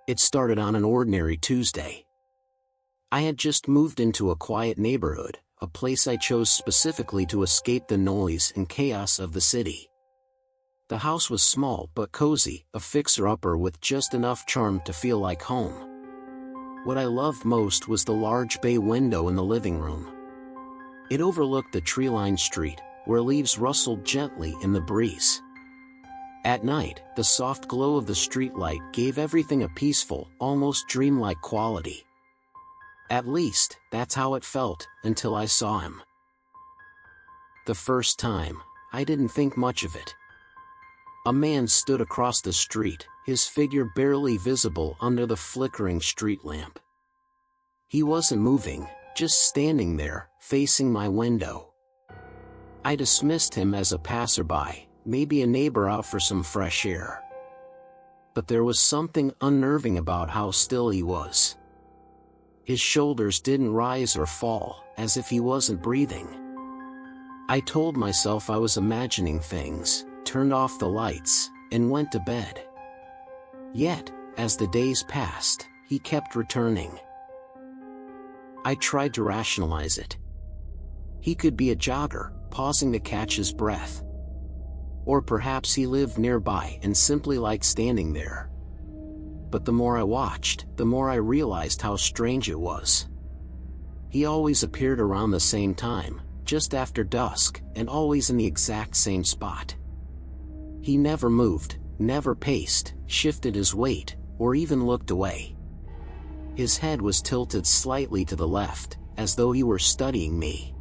It started on an ordinary Tuesday. I had just moved into a quiet neighborhood, a place I chose specifically to escape the noise and chaos of the city. The house was small but cozy, a fixer-upper with just enough charm to feel like home. What I loved most was the large bay window in the living room. It overlooked the tree-lined street, where leaves rustled gently in the breeze. At night, the soft glow of the streetlight gave everything a peaceful, almost dreamlike quality. At least, that's how it felt, until I saw him. The first time, I didn't think much of it. A man stood across the street, his figure barely visible under the flickering street lamp. He wasn't moving, just standing there, facing my window. I dismissed him as a passerby, maybe a neighbor out for some fresh air. But there was something unnerving about how still he was. His shoulders didn't rise or fall, as if he wasn't breathing. I told myself I was imagining things, turned off the lights, and went to bed. Yet, as the days passed, he kept returning. I tried to rationalize it. He could be a jogger, pausing to catch his breath. Or perhaps he lived nearby and simply liked standing there. But the more I watched, the more I realized how strange it was. He always appeared around the same time, just after dusk, and always in the exact same spot. He never moved, never paced, shifted his weight, or even looked away. His head was tilted slightly to the left, as though he were studying me.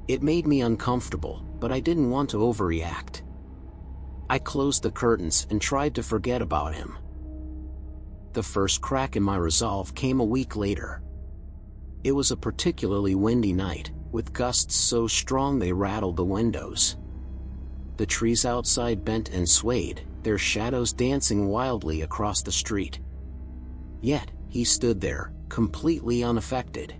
It made me uncomfortable, but I didn't want to overreact. I closed the curtains and tried to forget about him. The first crack in my resolve came a week later. It was a particularly windy night, with gusts so strong they rattled the windows. The trees outside bent and swayed, their shadows dancing wildly across the street. Yet, he stood there, completely unaffected.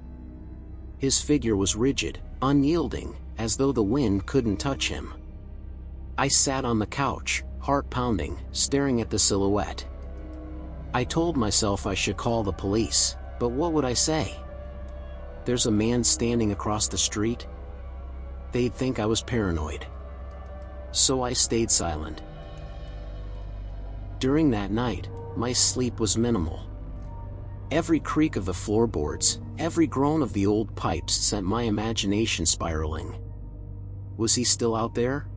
His figure was rigid, unyielding, as though the wind couldn't touch him. I sat on the couch, heart pounding, staring at the silhouette. I told myself I should call the police, but what would I say? There's a man standing across the street? They'd think I was paranoid. So I stayed silent. During that night, my sleep was minimal. Every creak of the floorboards, every groan of the old pipes sent my imagination spiraling. Was he still out there?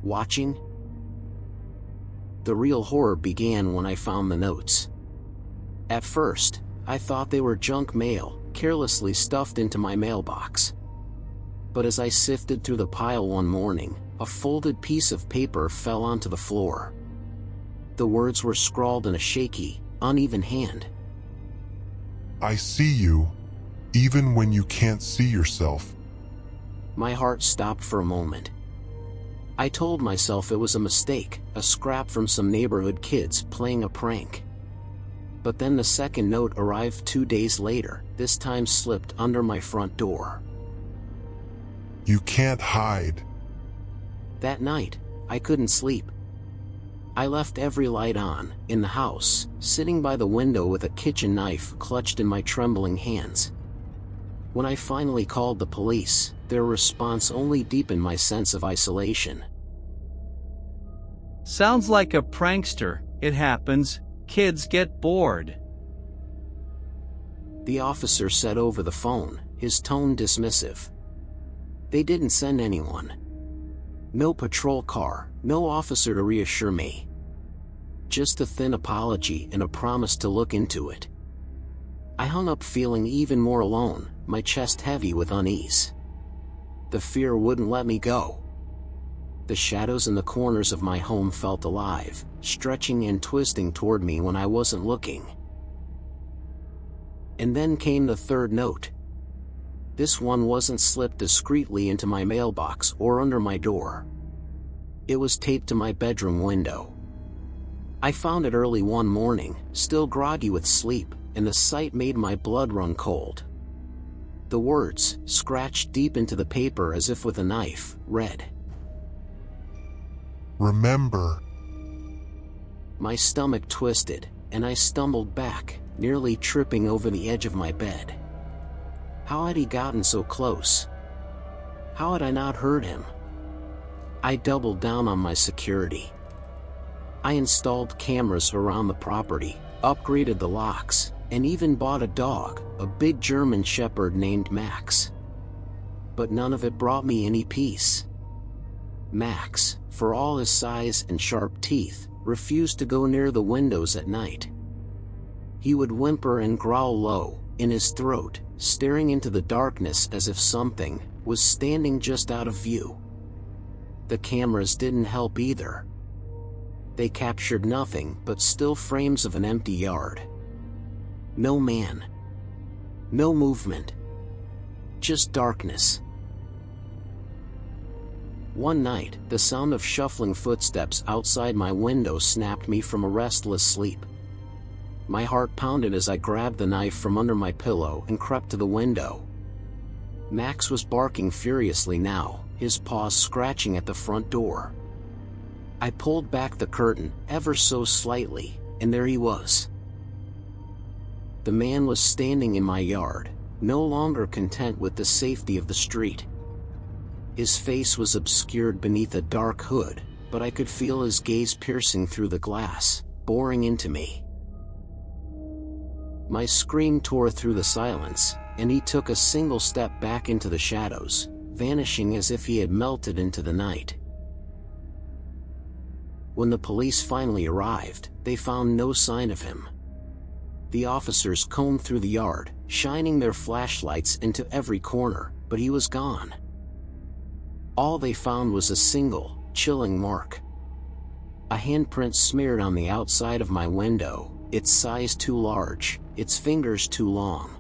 Watching? The real horror began when I found the notes. At first, I thought they were junk mail, carelessly stuffed into my mailbox. But as I sifted through the pile one morning, a folded piece of paper fell onto the floor. The words were scrawled in a shaky, uneven hand. I see you, even when you can't see yourself. My heart stopped for a moment. I told myself it was a mistake, a scrap from some neighborhood kids playing a prank. But then the second note arrived 2 days later, this time slipped under my front door. You can't hide. That night, I couldn't sleep. I left every light on, in the house, sitting by the window with a kitchen knife clutched in my trembling hands. When I finally called the police, their response only deepened my sense of isolation. Sounds like a prankster. It happens. Kids get bored. The officer said over the phone, his tone dismissive. They didn't send anyone. No patrol car, no officer to reassure me. Just a thin apology and a promise to look into it. I hung up feeling even more alone, my chest heavy with unease. The fear wouldn't let me go. The shadows in the corners of my home felt alive, stretching and twisting toward me when I wasn't looking. And then came the third note. This one wasn't slipped discreetly into my mailbox or under my door. It was taped to my bedroom window. I found it early one morning, still groggy with sleep, and the sight made my blood run cold. The words, scratched deep into the paper as if with a knife, read, Remember. My stomach twisted, and I stumbled back, nearly tripping over the edge of my bed. How had he gotten so close? How had I not heard him? I doubled down on my security. I installed cameras around the property, upgraded the locks, and even bought a dog, a big German shepherd named Max. But none of it brought me any peace. Max, for all his size and sharp teeth, refused to go near the windows at night. He would whimper and growl low, in his throat, staring into the darkness as if something was standing just out of view. The cameras didn't help either. They captured nothing but still frames of an empty yard. No man. No movement. Just darkness. One night, the sound of shuffling footsteps outside my window snapped me from a restless sleep. My heart pounded as I grabbed the knife from under my pillow and crept to the window. Max was barking furiously now, his paws scratching at the front door. I pulled back the curtain, ever so slightly, and there he was. The man was standing in my yard, no longer content with the safety of the street. His face was obscured beneath a dark hood, but I could feel his gaze piercing through the glass, boring into me. My scream tore through the silence, and he took a single step back into the shadows, vanishing as if he had melted into the night. When the police finally arrived, they found no sign of him. The officers combed through the yard, shining their flashlights into every corner, but he was gone. All they found was a single, chilling mark. A handprint smeared on the outside of my window, its size too large, its fingers too long.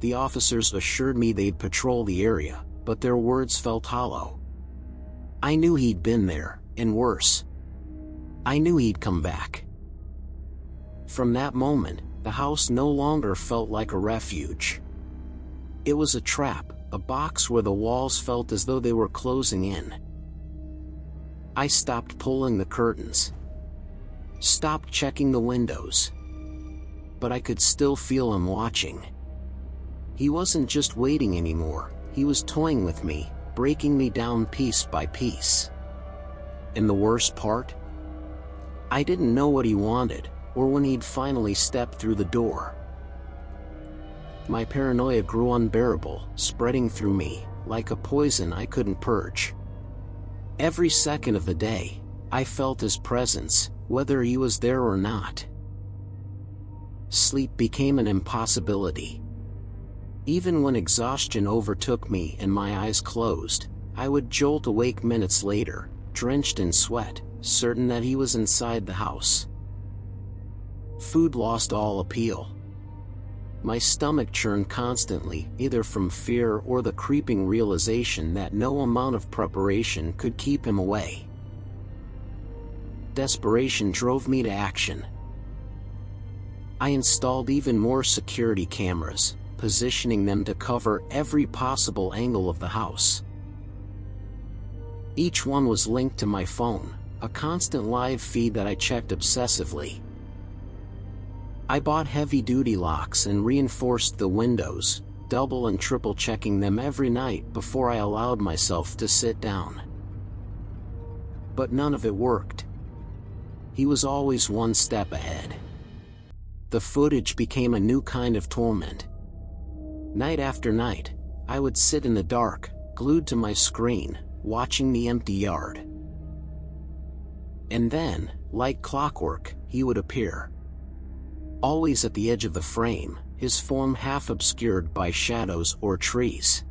The officers assured me they'd patrol the area, but their words felt hollow. I knew he'd been there, and worse. I knew he'd come back. From that moment, the house no longer felt like a refuge. It was a trap, a box where the walls felt as though they were closing in. I stopped pulling the curtains. Stopped checking the windows. But I could still feel him watching. He wasn't just waiting anymore, he was toying with me, breaking me down piece by piece. And the worst part? I didn't know what he wanted, or when he'd finally stepped through the door. My paranoia grew unbearable, spreading through me, like a poison I couldn't purge. Every second of the day, I felt his presence, whether he was there or not. Sleep became an impossibility. Even when exhaustion overtook me and my eyes closed, I would jolt awake minutes later, drenched in sweat, certain that he was inside the house. Food lost all appeal. My stomach churned constantly, either from fear or the creeping realization that no amount of preparation could keep him away. Desperation drove me to action. I installed even more security cameras, positioning them to cover every possible angle of the house. Each one was linked to my phone, a constant live feed that I checked obsessively. I bought heavy-duty locks and reinforced the windows, double and triple checking them every night before I allowed myself to sit down. But none of it worked. He was always one step ahead. The footage became a new kind of torment. Night after night, I would sit in the dark, glued to my screen, watching the empty yard. And then, like clockwork, he would appear. Always at the edge of the frame, his form half obscured by shadows or trees.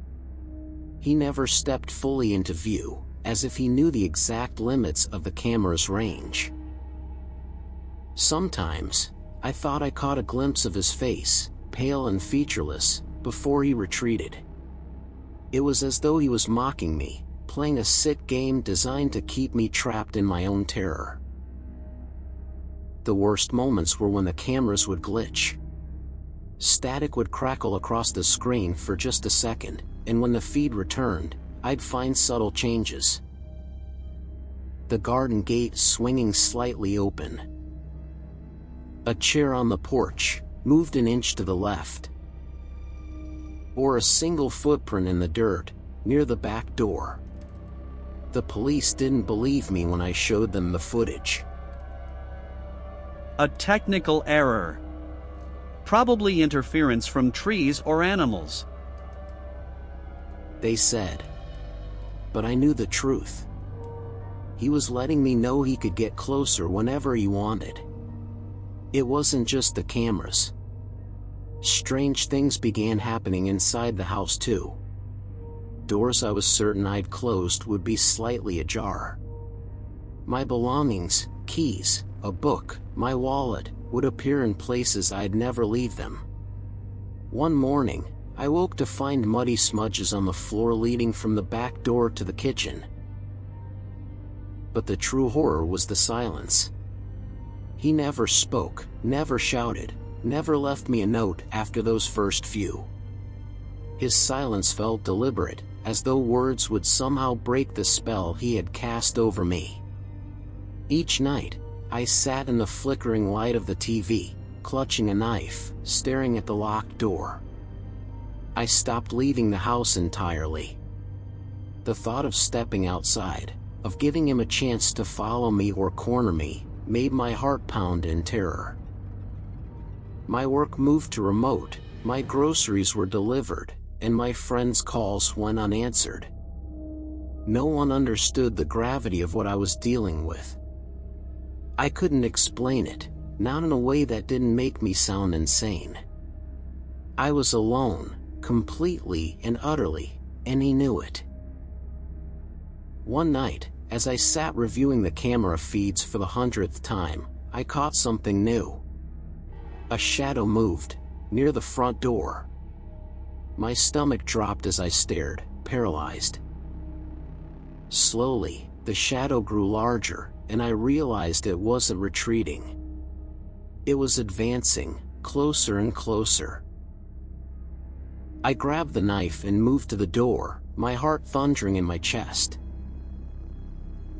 He never stepped fully into view, as if he knew the exact limits of the camera's range. Sometimes, I thought I caught a glimpse of his face, pale and featureless, before he retreated. It was as though he was mocking me, playing a sick game designed to keep me trapped in my own terror. The worst moments were when the cameras would glitch. Static would crackle across the screen for just a second, and when the feed returned, I'd find subtle changes. The garden gate swinging slightly open. A chair on the porch moved an inch to the left. Or a single footprint in the dirt near the back door. The police didn't believe me when I showed them the footage. A technical error. Probably interference from trees or animals. They said. But I knew the truth. He was letting me know he could get closer whenever he wanted. It wasn't just the cameras. Strange things began happening inside the house too. Doors I was certain I'd closed would be slightly ajar. My belongings, keys, a book, my wallet, would appear in places I'd never leave them. One morning, I woke to find muddy smudges on the floor leading from the back door to the kitchen. But the true horror was the silence. He never spoke, never shouted, never left me a note after those first few. His silence felt deliberate, as though words would somehow break the spell he had cast over me. Each night, I sat in the flickering light of the TV, clutching a knife, staring at the locked door. I stopped leaving the house entirely. The thought of stepping outside, of giving him a chance to follow me or corner me, made my heart pound in terror. My work moved to remote, my groceries were delivered, and my friends' calls went unanswered. No one understood the gravity of what I was dealing with. I couldn't explain it, not in a way that didn't make me sound insane. I was alone, completely and utterly, and he knew it. One night, as I sat reviewing the camera feeds for the 100th time, I caught something new. A shadow moved, near the front door. My stomach dropped as I stared, paralyzed. Slowly, the shadow grew larger, and I realized it wasn't retreating. It was advancing, closer and closer. I grabbed the knife and moved to the door, my heart thundering in my chest.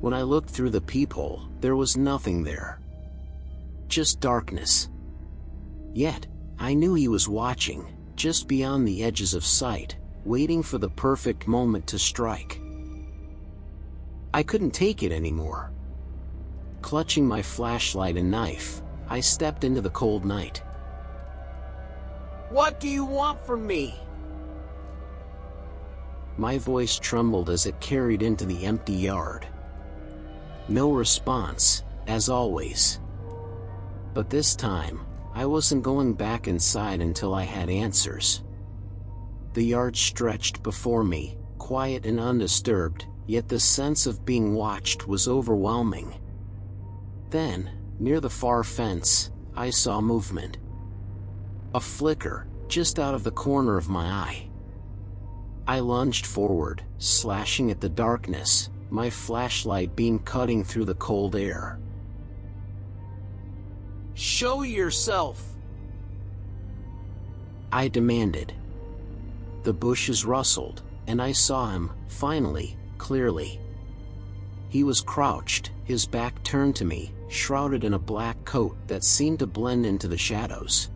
When I looked through the peephole, there was nothing there. Just darkness. Yet, I knew he was watching, just beyond the edges of sight, waiting for the perfect moment to strike. I couldn't take it anymore. Clutching my flashlight and knife, I stepped into the cold night. "What do you want from me?" My voice trembled as it carried into the empty yard. No response, as always. But this time, I wasn't going back inside until I had answers. The yard stretched before me, quiet and undisturbed, yet the sense of being watched was overwhelming. Then, near the far fence, I saw movement. A flicker, just out of the corner of my eye. I lunged forward, slashing at the darkness, my flashlight beam cutting through the cold air. "Show yourself!" I demanded. The bushes rustled, and I saw him, finally, clearly. He was crouched, his back turned to me, shrouded in a black coat that seemed to blend into the shadows.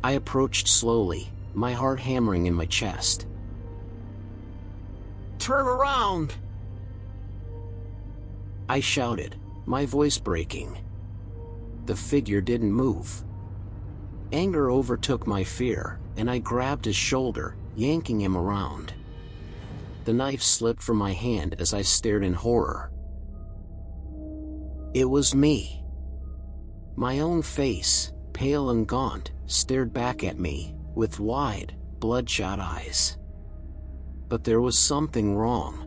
I approached slowly, my heart hammering in my chest. "Turn around!" I shouted, my voice breaking. The figure didn't move. Anger overtook my fear, and I grabbed his shoulder, yanking him around. The knife slipped from my hand as I stared in horror. It was me. My own face, pale and gaunt, stared back at me, with wide, bloodshot eyes. But there was something wrong.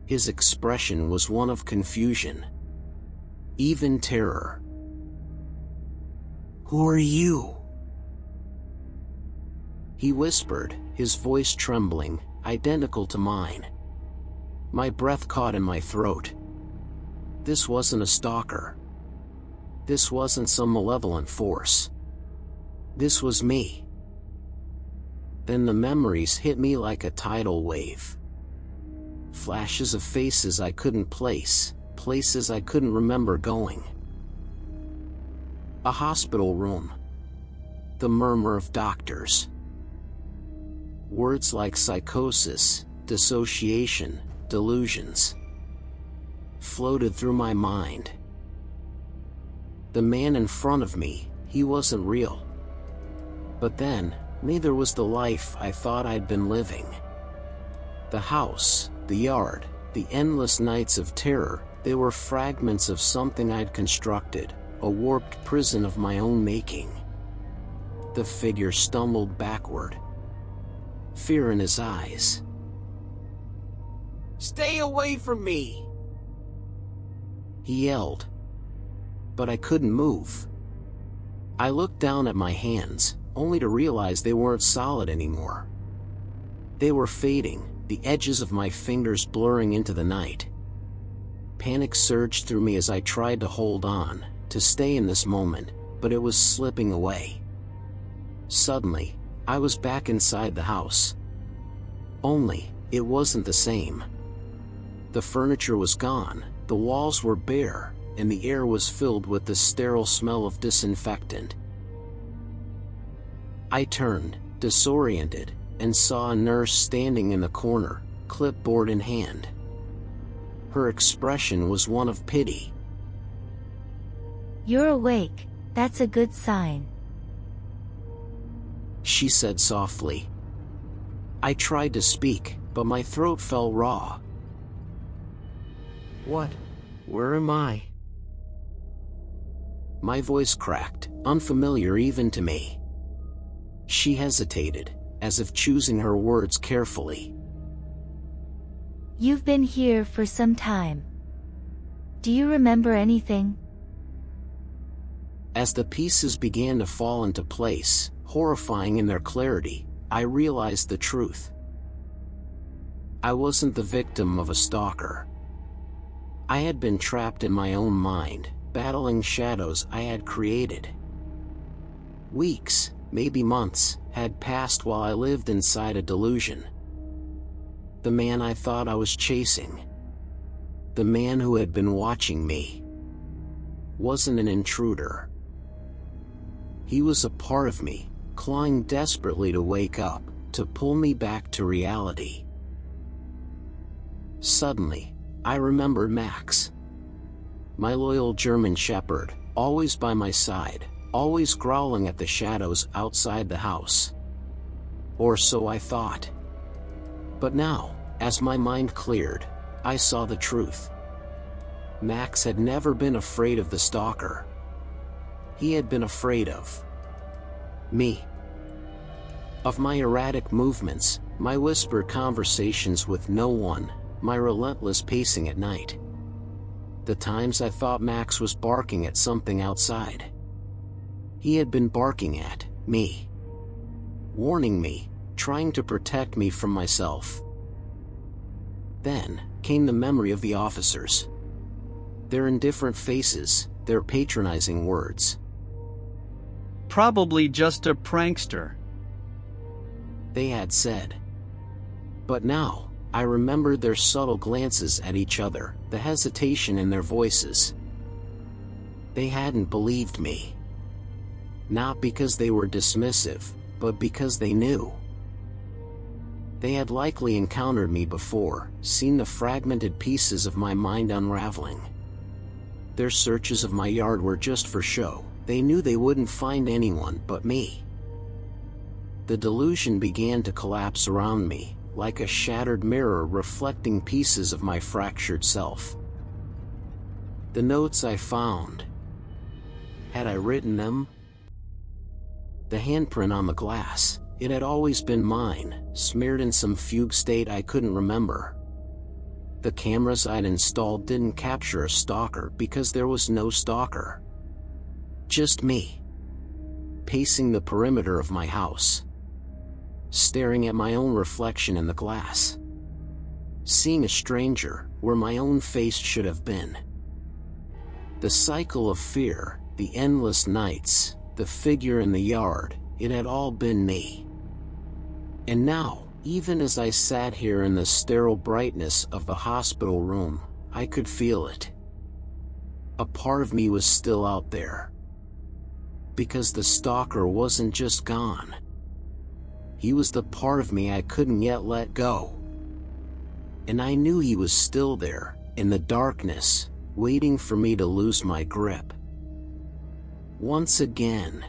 His expression was one of confusion. Even terror. "Who are you?" He whispered, his voice trembling, identical to mine. My breath caught in my throat. This wasn't a stalker. This wasn't some malevolent force. This was me. Then the memories hit me like a tidal wave. Flashes of faces I couldn't place, places I couldn't remember going. A hospital room. The murmur of doctors. Words like psychosis, dissociation, delusions floated through my mind. The man in front of me, he wasn't real. But then, neither was the life I thought I'd been living. The house, the yard, the endless nights of terror, they were fragments of something I'd constructed, a warped prison of my own making. The figure stumbled backward, fear in his eyes. "Stay away from me!" he yelled. But I couldn't move. I looked down at my hands, only to realize they weren't solid anymore. They were fading, the edges of my fingers blurring into the night. Panic surged through me as I tried to hold on, to stay in this moment, but it was slipping away. Suddenly, I was back inside the house. Only, it wasn't the same. The furniture was gone, the walls were bare, and the air was filled with the sterile smell of disinfectant. I turned, disoriented, and saw a nurse standing in the corner, clipboard in hand. Her expression was one of pity. "You're awake, that's a good sign," she said softly. I tried to speak, but my throat felt raw. "What? Where am I?" My voice cracked, unfamiliar even to me. She hesitated, as if choosing her words carefully. "You've been here for some time. Do you remember anything?" As the pieces began to fall into place, horrifying in their clarity, I realized the truth. I wasn't the victim of a stalker. I had been trapped in my own mind, battling shadows I had created. Weeks, maybe months, had passed while I lived inside a delusion. The man I thought I was chasing, the man who had been watching me, wasn't an intruder. He was a part of me, clawing desperately to wake up, to pull me back to reality. Suddenly, I remembered Max. My loyal German shepherd, always by my side, always growling at the shadows outside the house. Or so I thought. But now, as my mind cleared, I saw the truth. Max had never been afraid of the stalker. He had been afraid of me. Of my erratic movements, my whispered conversations with no one, my relentless pacing at night. The times I thought Max was barking at something outside. He had been barking at me. Warning me, trying to protect me from myself. Then came the memory of the officers. Their indifferent faces, their patronizing words. "Probably just a prankster," they had said. But now, I remembered their subtle glances at each other, the hesitation in their voices. They hadn't believed me. Not because they were dismissive, but because they knew. They had likely encountered me before, seen the fragmented pieces of my mind unraveling. Their searches of my yard were just for show. They knew they wouldn't find anyone but me. The delusion began to collapse around me, like a shattered mirror reflecting pieces of my fractured self. The notes I found. Had I written them? The handprint on the glass, it had always been mine, smeared in some fugue state I couldn't remember. The cameras I'd installed didn't capture a stalker because there was no stalker. Just me. Pacing the perimeter of my house. Staring at my own reflection in the glass. Seeing a stranger, where my own face should have been. The cycle of fear, the endless nights, the figure in the yard, it had all been me. And now, even as I sat here in the sterile brightness of the hospital room, I could feel it. A part of me was still out there. because the stalker wasn't just gone. He was the part of me I couldn't yet let go. And I knew he was still there, in the darkness, waiting for me to lose my grip. Once again,